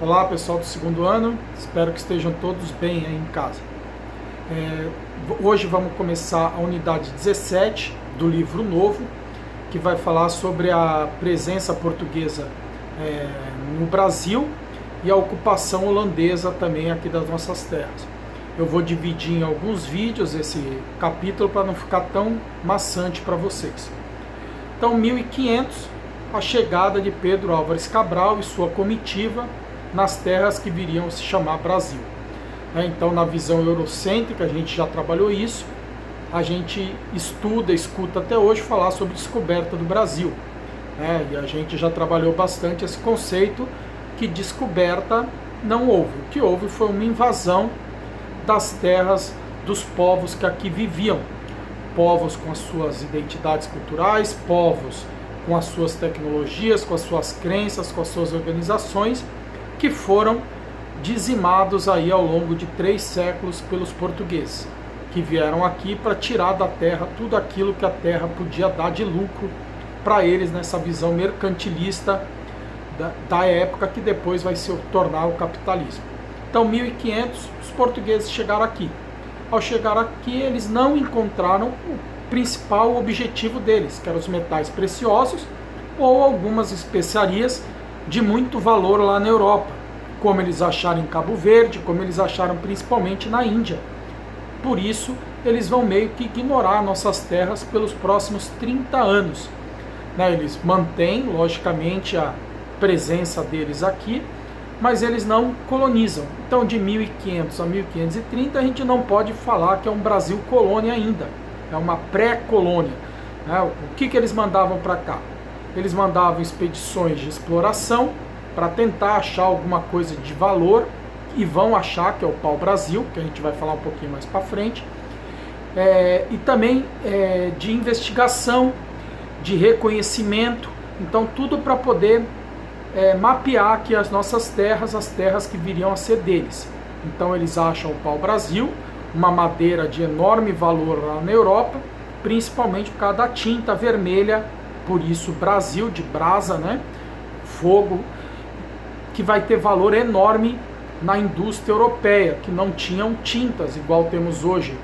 Olá pessoal do segundo ano, espero que estejam todos bem aí em casa. Hoje vamos começar a unidade 17 do livro novo, que vai falar sobre a presença portuguesa no Brasil e a ocupação holandesa também aqui das nossas terras. Eu vou dividir em alguns vídeos esse capítulo para não ficar tão maçante para vocês. Então, 1500, a chegada de Pedro Álvares Cabral e sua comitiva nas terras que viriam a se chamar Brasil. Então, na visão eurocêntrica, a gente já trabalhou isso, a gente escuta até hoje falar sobre descoberta do Brasil. E a gente já trabalhou bastante esse conceito que descoberta não houve. O que houve foi uma invasão das terras dos povos que aqui viviam. Povos com as suas identidades culturais, povos com as suas tecnologias, com as suas crenças, com as suas organizações, que foram dizimados aí ao longo de 3 séculos pelos portugueses, que vieram aqui para tirar da terra tudo aquilo que a terra podia dar de lucro para eles nessa visão mercantilista da época, que depois vai se tornar o capitalismo. Então, 1500, os portugueses chegaram aqui. Ao chegar aqui, eles não encontraram o principal objetivo deles, que eram os metais preciosos ou algumas especiarias de muito valor lá na Europa, como eles acharam em Cabo Verde, como eles acharam principalmente na Índia. Por isso, eles vão meio que ignorar nossas terras pelos próximos 30 anos. Eles mantêm, logicamente, a presença deles aqui, mas eles não colonizam. Então, de 1500 a 1530, a gente não pode falar que é um Brasil colônia ainda, é uma pré-colônia. O que eles mandavam para cá? Eles mandavam expedições de exploração para tentar achar alguma coisa de valor, e vão achar, que é o pau-brasil, que a gente vai falar um pouquinho mais para frente, e também de investigação, de reconhecimento, então tudo para poder mapear aqui as nossas terras, as terras que viriam a ser deles. Então eles acham o pau-brasil, uma madeira de enorme valor lá na Europa, principalmente por causa da tinta vermelha, por isso Brasil, de brasa, fogo, que vai ter valor enorme na indústria europeia, que não tinham tintas igual temos hoje.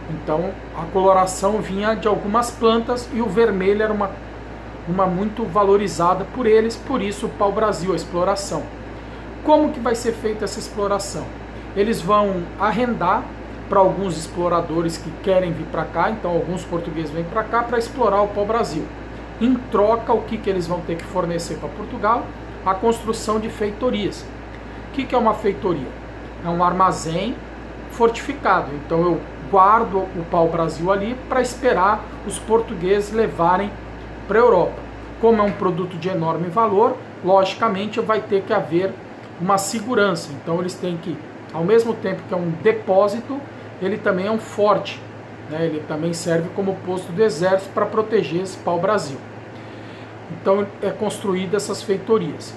Então a coloração vinha de algumas plantas e o vermelho era uma muito valorizada por eles, por isso o pau-brasil, a exploração. Como que vai ser feita essa exploração? Eles vão arrendar para alguns exploradores que querem vir para cá, então alguns portugueses vêm para cá para explorar o pau-brasil. Em troca, o que eles vão ter que fornecer para Portugal? A construção de feitorias. O que é uma feitoria? É um armazém fortificado. Então eu guardo o pau-brasil ali para esperar os portugueses levarem para a Europa. Como é um produto de enorme valor, logicamente vai ter que haver uma segurança. Então eles têm que, ao mesmo tempo que é um depósito, ele também é um forte. Ele também serve como posto do exército para proteger esse pau-brasil. Então é construída essas feitorias.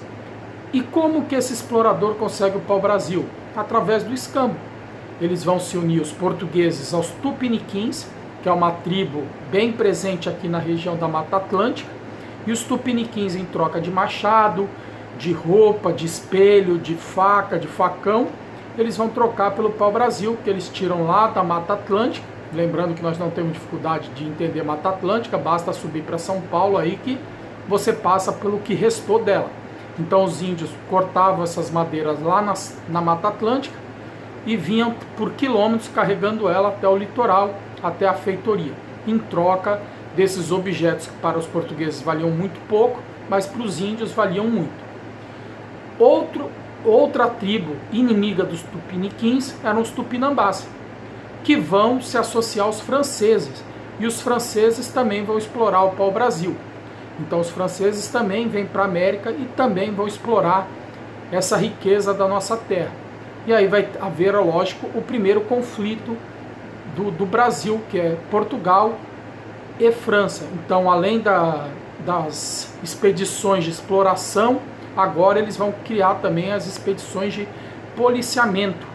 E como que esse explorador consegue o pau-brasil? Através do escambo. Eles vão se unir, os portugueses, aos tupiniquins, que é uma tribo bem presente aqui na região da Mata Atlântica, e os tupiniquins, em troca de machado, de roupa, de espelho, de faca, de facão, eles vão trocar pelo pau-brasil, que eles tiram lá da Mata Atlântica. Lembrando que nós não temos dificuldade de entender Mata Atlântica, basta subir para São Paulo aí que você passa pelo que restou dela. Então os índios cortavam essas madeiras lá na Mata Atlântica e vinham por quilômetros carregando ela até o litoral, até a feitoria, em troca desses objetos que para os portugueses valiam muito pouco, mas para os índios valiam muito. Outra tribo inimiga dos tupiniquins eram os tupinambás, que vão se associar aos franceses, e os franceses também vão explorar o pau-brasil. Então os franceses também vêm para a América e também vão explorar essa riqueza da nossa terra. E aí vai haver, lógico, o primeiro conflito do Brasil, que é Portugal e França. Então, além das expedições de exploração, agora eles vão criar também as expedições de policiamento.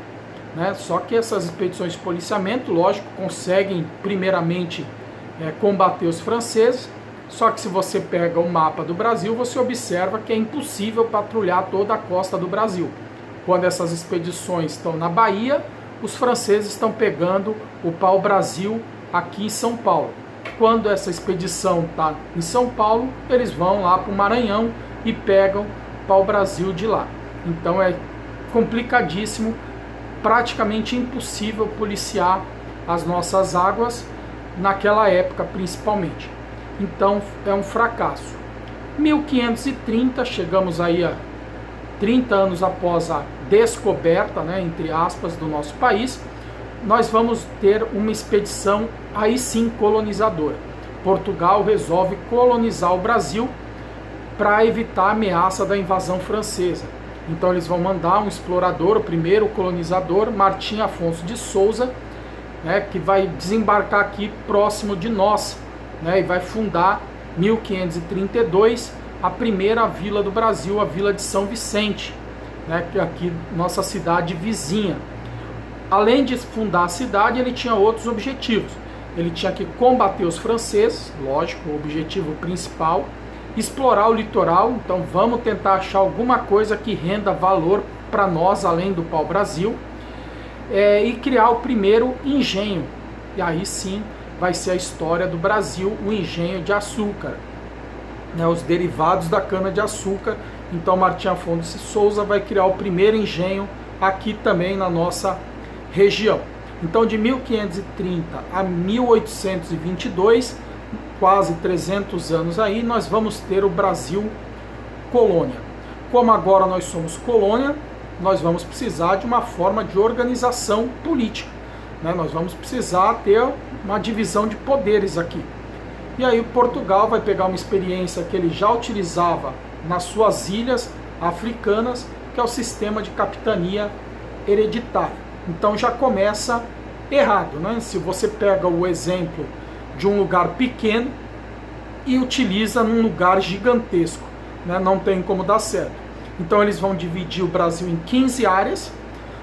Só que essas expedições de policiamento, lógico, conseguem primeiramente combater os franceses. Só que se você pega o mapa do Brasil, você observa que é impossível patrulhar toda a costa do Brasil. quando essas expedições estão na Bahia, os franceses estão pegando o pau-brasil aqui em São Paulo. Quando essa expedição está em São Paulo, eles vão lá para o Maranhão e pegam o pau-brasil de lá. Então é complicadíssimo, praticamente impossível policiar as nossas águas naquela época principalmente. Então é um fracasso. 1530, chegamos aí a 30 anos após a descoberta, né, entre aspas, do nosso país, nós vamos ter uma expedição aí sim colonizadora. Portugal resolve colonizar o Brasil para evitar a ameaça da invasão francesa. Então eles vão mandar um explorador, o primeiro colonizador, Martim Afonso de Souza, né, que vai desembarcar aqui próximo de nós, né, e vai fundar, 1532, a primeira vila do Brasil, a Vila de São Vicente, né, que é aqui nossa cidade vizinha. Além de fundar a cidade, ele tinha outros objetivos. Ele tinha que combater os franceses, lógico, o objetivo principal, explorar o litoral, então vamos tentar achar alguma coisa que renda valor para nós, além do pau-brasil, e criar o primeiro engenho. E aí sim vai ser a história do Brasil, o engenho de açúcar, né, os derivados da cana-de-açúcar. Então Martim Afonso de Souza vai criar o primeiro engenho aqui também na nossa região. Então de 1530 a 1822, quase 300 anos aí, nós vamos ter o Brasil colônia. Como agora nós somos colônia, nós vamos precisar de uma forma de organização política, né? Nós vamos precisar ter uma divisão de poderes aqui. E aí Portugal vai pegar uma experiência que ele já utilizava nas suas ilhas africanas, que é o sistema de capitania hereditária. Então já começa errado, né? Se você pega o exemplo de um lugar pequeno e utiliza num lugar gigantesco, né? Não tem como dar certo. Então eles vão dividir o Brasil em 15 áreas,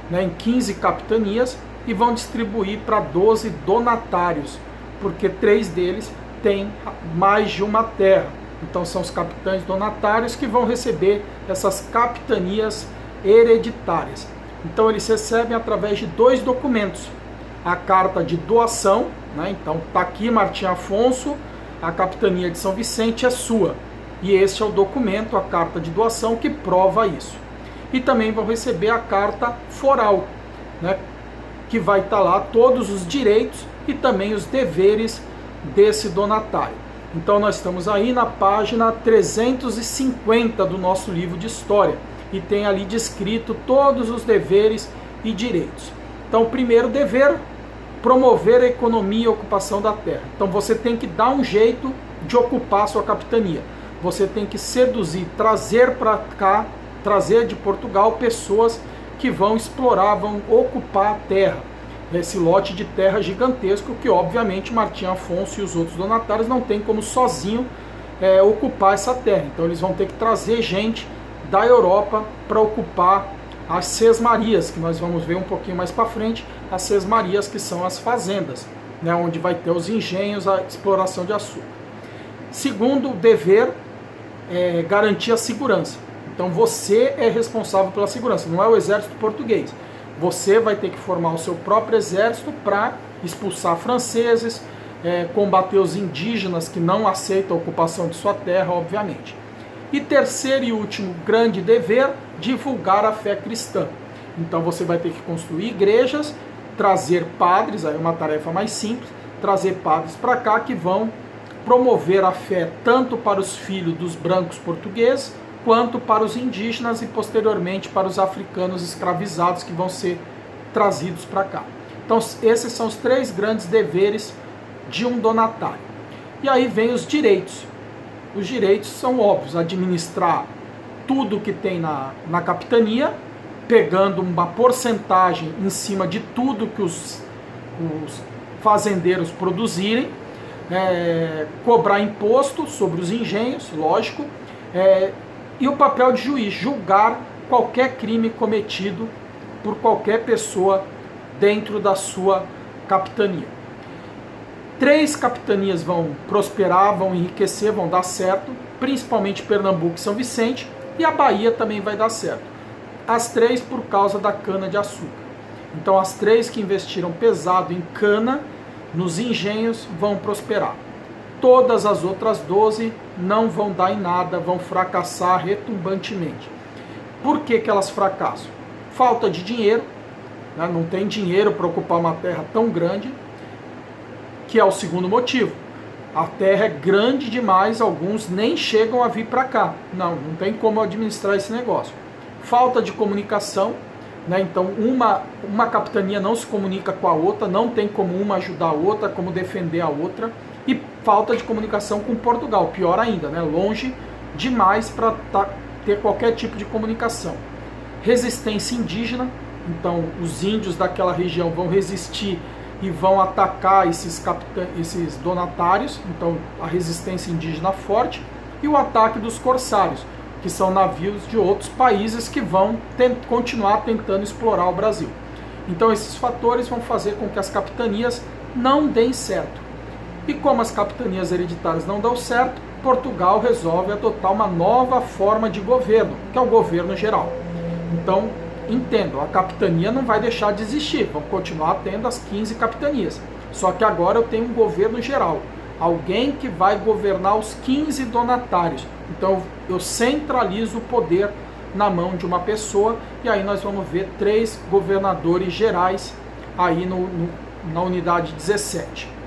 né? Em 15 capitanias, e vão distribuir para 12 donatários, porque 3 deles têm mais de uma terra. Então são os capitães donatários que vão receber essas capitanias hereditárias. Então eles recebem através de 2 documentos. A carta de doação, né? Então está aqui Martim Afonso, a capitania de São Vicente é sua. E este é o documento, a carta de doação, que prova isso. E também vão receber a carta foral, né? Que vai estar lá todos os direitos e também os deveres desse donatário. Então nós estamos aí na página 350 do nosso livro de história e tem ali descrito todos os deveres e direitos. Então o primeiro dever, promover a economia e a ocupação da terra. Então você tem que dar um jeito de ocupar a sua capitania. Você tem que seduzir, trazer para cá, trazer de Portugal pessoas que vão explorar, vão ocupar a terra. Esse lote de terra gigantesco que obviamente Martim Afonso e os outros donatários não tem como sozinho ocupar essa terra. Então eles vão ter que trazer gente da Europa para ocupar as sesmarias, que nós vamos ver um pouquinho mais para frente, as sesmarias, que são as fazendas, né, onde vai ter os engenhos, a exploração de açúcar. Segundo dever, garantir a segurança. Então você é responsável pela segurança, não é o exército português. Você vai ter que formar o seu próprio exército para expulsar franceses, combater os indígenas que não aceitam a ocupação de sua terra, obviamente. E terceiro e último grande dever, divulgar a fé cristã. Então você vai ter que construir igrejas, trazer padres, aí é uma tarefa mais simples, trazer padres para cá que vão promover a fé tanto para os filhos dos brancos portugueses, quanto para os indígenas e posteriormente para os africanos escravizados que vão ser trazidos para cá. Então esses são os 3 grandes deveres de um donatário. E aí vem os direitos. Os direitos são óbvios: administrar tudo que tem na capitania, pegando uma porcentagem em cima de tudo que os fazendeiros produzirem, cobrar imposto sobre os engenhos, lógico, e o papel de juiz, julgar qualquer crime cometido por qualquer pessoa dentro da sua capitania. 3 capitanias vão prosperar, vão enriquecer, vão dar certo, principalmente Pernambuco e São Vicente, e a Bahia também vai dar certo. As 3 por causa da cana-de-açúcar. Então as 3 que investiram pesado em cana, nos engenhos, vão prosperar. Todas as outras 12 não vão dar em nada, vão fracassar retumbantemente. Por que elas fracassam? Falta de dinheiro, né? Não tem dinheiro para ocupar uma terra tão grande, que é o segundo motivo. A terra é grande demais, alguns nem chegam a vir para cá. Não tem como administrar esse negócio. Falta de comunicação, né? Então uma capitania não se comunica com a outra, não tem como uma ajudar a outra, como defender a outra. E falta de comunicação com Portugal, pior ainda, né? Longe demais para ter qualquer tipo de comunicação. Resistência indígena, então os índios daquela região vão resistir e vão atacar esses donatários, então a resistência indígena forte, e o ataque dos corsários, que são navios de outros países que vão continuar tentando explorar o Brasil. Então esses fatores vão fazer com que as capitanias não deem certo. E como as capitanias hereditárias não dão certo, Portugal resolve adotar uma nova forma de governo, que é o governo geral. Então, entendo, a capitania não vai deixar de existir, vão continuar tendo as 15 capitanias. Só que agora eu tenho um governo geral, alguém que vai governar os 15 donatários. Então eu centralizo o poder na mão de uma pessoa, e aí nós vamos ver 3 governadores gerais aí na unidade 17.